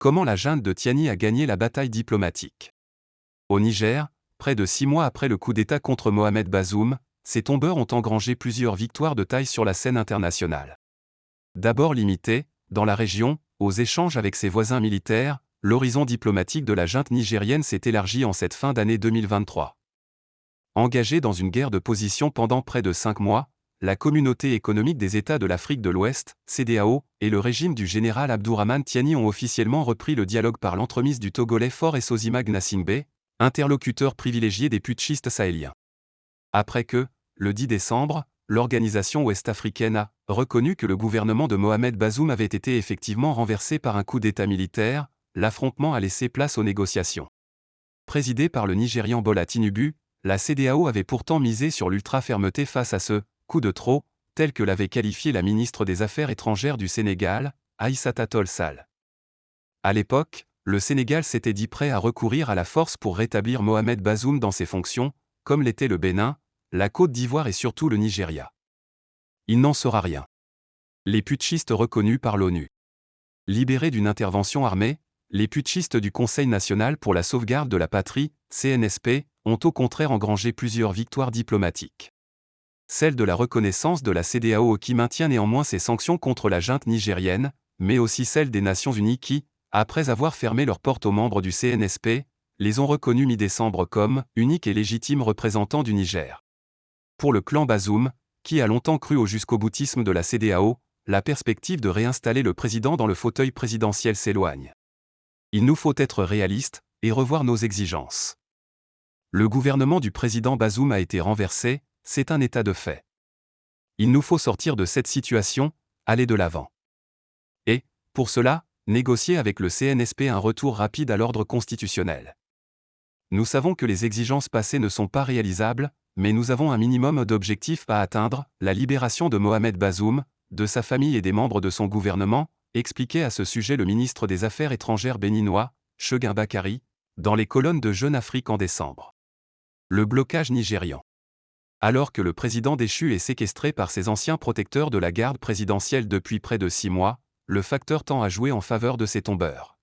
Comment la junte de Tiani a gagné la bataille diplomatique? Au Niger, près de 6 mois après le coup d'État contre Mohamed Bazoum, ces tombeurs ont engrangé plusieurs victoires de taille sur la scène internationale. D'abord limité, dans la région, aux échanges avec ses voisins militaires, l'horizon diplomatique de la junte nigérienne s'est élargi en cette fin d'année 2023. Engagée dans une guerre de position pendant près de 5 mois, la Communauté économique des États de l'Afrique de l'Ouest, CEDEAO, et le régime du général Abdourahmane Tiani ont officiellement repris le dialogue par l'entremise du Togolais Faure Essozima Gnassingbé, interlocuteur privilégié des putschistes sahéliens. Après que, le 10 décembre, l'organisation ouest-africaine a reconnu que le gouvernement de Mohamed Bazoum avait été effectivement renversé par un coup d'État militaire, l'affrontement a laissé place aux négociations. Présidée par le Nigérian Bola Tinubu, la CEDEAO avait pourtant misé sur l'ultra-fermeté face à ce « coup de trop », tel que l'avait qualifié la ministre des Affaires étrangères du Sénégal, Aïssata Tall Sall. À l'époque, le Sénégal s'était dit prêt à recourir à la force pour rétablir Mohamed Bazoum dans ses fonctions, comme l'était le Bénin, la Côte d'Ivoire et surtout le Nigeria. Il n'en sera rien. Les putschistes reconnus par l'ONU. Libérés d'une intervention armée, les putschistes du Conseil national pour la sauvegarde de la patrie, CNSP, ont au contraire engrangé plusieurs victoires diplomatiques. Celle de la reconnaissance de la CEDEAO qui maintient néanmoins ses sanctions contre la junte nigérienne, mais aussi celle des Nations Unies qui, après avoir fermé leurs portes aux membres du CNSP, les ont reconnus mi-décembre comme unique et légitime représentant du Niger. Pour le clan Bazoum, qui a longtemps cru au jusqu'au-boutisme de la CEDEAO, la perspective de réinstaller le président dans le fauteuil présidentiel s'éloigne. Il nous faut être réalistes et revoir nos exigences. Le gouvernement du président Bazoum a été renversé, c'est un état de fait. Il nous faut sortir de cette situation, aller de l'avant. Et, pour cela, négocier avec le CNSP un retour rapide à l'ordre constitutionnel. Nous savons que les exigences passées ne sont pas réalisables, mais nous avons un minimum d'objectifs à atteindre, la libération de Mohamed Bazoum, de sa famille et des membres de son gouvernement, expliquait à ce sujet le ministre des Affaires étrangères béninois, Cheguin Bakary, dans les colonnes de Jeune Afrique en décembre. Le blocage nigérian. Alors que le président déchu est séquestré par ses anciens protecteurs de la garde présidentielle depuis près de 6 mois, le facteur tend à jouer en faveur de ses tombeurs.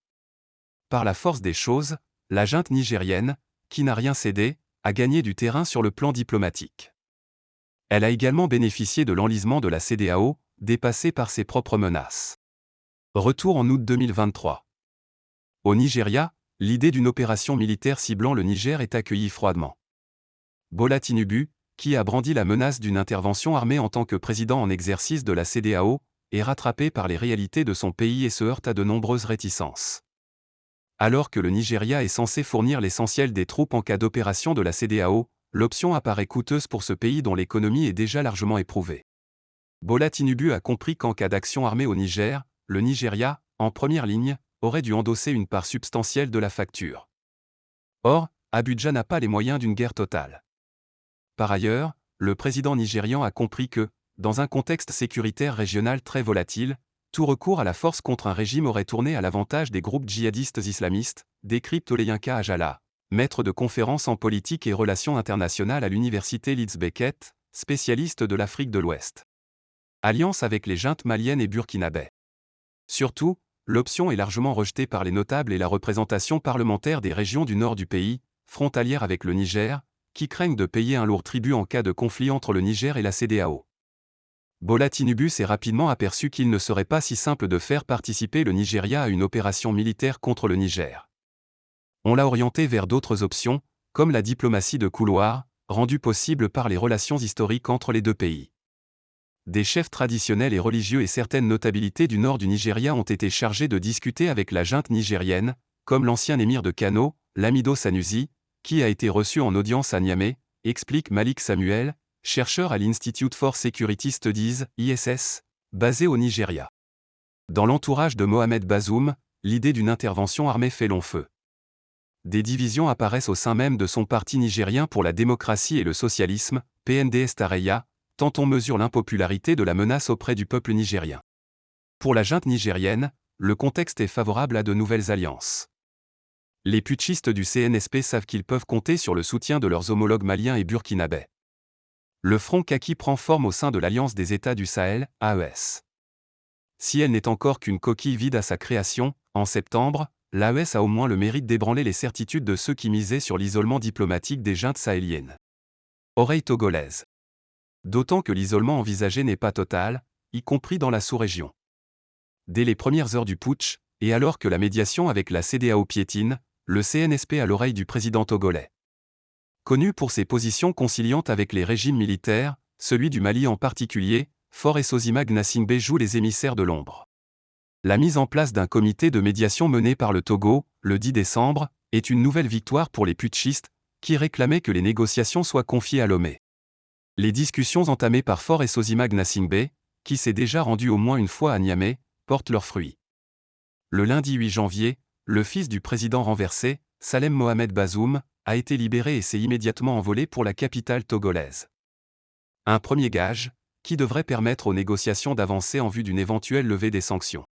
Par la force des choses, la junte nigérienne, qui n'a rien cédé, a gagné du terrain sur le plan diplomatique. Elle a également bénéficié de l'enlisement de la CEDEAO, dépassée par ses propres menaces. Retour en août 2023. Au Nigeria, l'idée d'une opération militaire ciblant le Niger est accueillie froidement. Bola Tinubu, qui a brandi la menace d'une intervention armée en tant que président en exercice de la CEDEAO, est rattrapé par les réalités de son pays et se heurte à de nombreuses réticences. Alors que le Nigeria est censé fournir l'essentiel des troupes en cas d'opération de la CEDEAO, l'option apparaît coûteuse pour ce pays dont l'économie est déjà largement éprouvée. Bola Tinubu a compris qu'en cas d'action armée au Niger, le Nigeria, en première ligne, aurait dû endosser une part substantielle de la facture. Or, Abuja n'a pas les moyens d'une guerre totale. Par ailleurs, le président nigérian a compris que, dans un contexte sécuritaire régional très volatile, tout recours à la force contre un régime aurait tourné à l'avantage des groupes djihadistes islamistes, décrypte Oleyinka Ajala, maître de conférences en politique et relations internationales à l'université Leeds Beckett, spécialiste de l'Afrique de l'Ouest. Alliance avec les juntes maliennes et burkinabè. Surtout, l'option est largement rejetée par les notables et la représentation parlementaire des régions du nord du pays, frontalières avec le Niger, qui craignent de payer un lourd tribut en cas de conflit entre le Niger et la CEDEAO. Bola Tinubu s'est rapidement aperçu qu'il ne serait pas si simple de faire participer le Nigeria à une opération militaire contre le Niger. On l'a orienté vers d'autres options, comme la diplomatie de couloir, rendue possible par les relations historiques entre les deux pays. Des chefs traditionnels et religieux et certaines notabilités du nord du Nigeria ont été chargés de discuter avec la junte nigérienne, comme l'ancien émir de Kano, Lamido Sanusi, qui a été reçu en audience à Niamey, explique Malik Samuel, chercheur à l'Institute for Security Studies, ISS, basé au Nigeria. Dans l'entourage de Mohamed Bazoum, l'idée d'une intervention armée fait long feu. Des divisions apparaissent au sein même de son parti nigérien pour la démocratie et le socialisme, PNDS Tareya, tant on mesure l'impopularité de la menace auprès du peuple nigérien. Pour la junte nigérienne, le contexte est favorable à de nouvelles alliances. Les putschistes du CNSP savent qu'ils peuvent compter sur le soutien de leurs homologues maliens et burkinabè. Le front Kaki prend forme au sein de l'Alliance des États du Sahel, AES. Si elle n'est encore qu'une coquille vide à sa création, En septembre, l'AES a au moins le mérite d'ébranler les certitudes de ceux qui misaient sur l'isolement diplomatique des juntes sahéliennes. Oreille togolaise. D'autant que l'isolement envisagé n'est pas total, y compris dans la sous-région. Dès les premières heures du putsch, et alors que la médiation avec la CEDEAO piétine, le CNSP a l'oreille du président togolais. Connu pour ses positions conciliantes avec les régimes militaires, celui du Mali en particulier, Faure Sozima Gnassingbé joue les émissaires de l'ombre. La mise en place d'un comité de médiation mené par le Togo, le 10 décembre, est une nouvelle victoire pour les putschistes, qui réclamaient que les négociations soient confiées à Lomé. Les discussions entamées par Faure Sozima Gnassingbé, qui s'est déjà rendu au moins une fois à Niamey, portent leurs fruits. Le lundi 8 janvier, le fils du président renversé, Salem Mohamed Bazoum, a été libéré et s'est immédiatement envolé pour la capitale togolaise. Un premier gage, qui devrait permettre aux négociations d'avancer en vue d'une éventuelle levée des sanctions.